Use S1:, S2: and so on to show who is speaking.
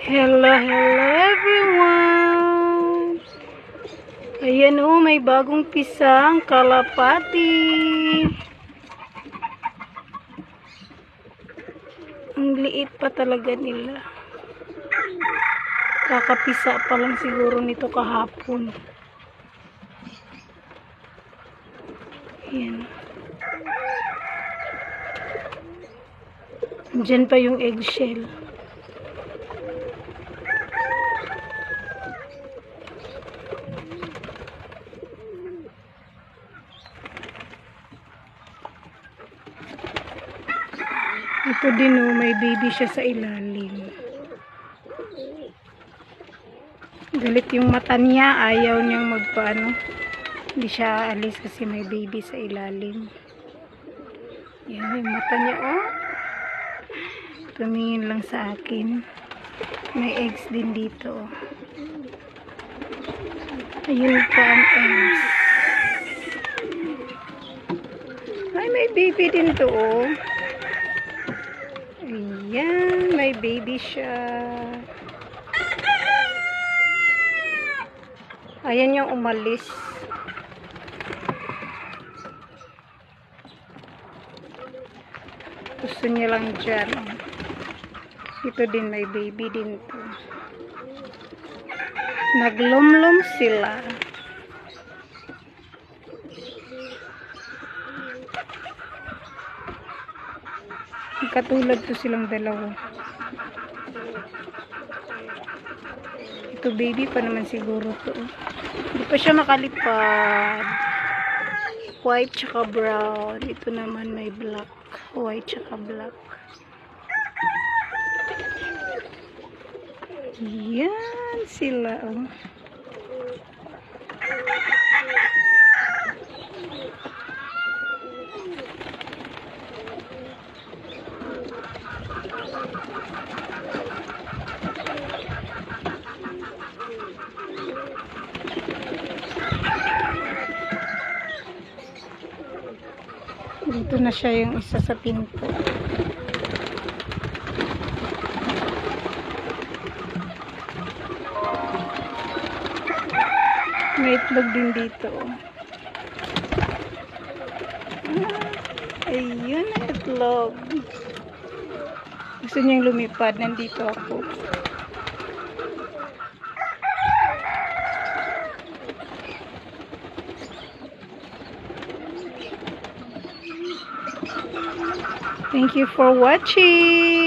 S1: Hello, hello everyone! Ayan may bagong pisang kalapati. Ang liit pa talaga nila. Kakapisa pa lang siguro nito kahapon. Ayan. Diyan pa yung eggshell. Ito din may baby siya sa ilalim. Galit yung mata niya, ayaw niyang magpaano. Hindi siya alis kasi may baby sa ilalim. Yan yung mata niya, tumingin lang sa akin. May eggs din dito. Ayun pa ang eggs. Ay, may baby din to, Ayan, may baby siya. Ayan yung umalis. Gusto niya lang dyan. Ito din, may baby din to. Naglumlum sila. Katulad to silang dalawa. Ito baby pa naman siguro to. Hindi pa siya makalipad. White tsaka brown. Ito naman may black. White tsaka black. Yan sila, Dito na siya yung isa sa pinto. May itlog din dito. Ayun na itlog. Gusto niyang lumipad. Nandito ako. Thank you for watching.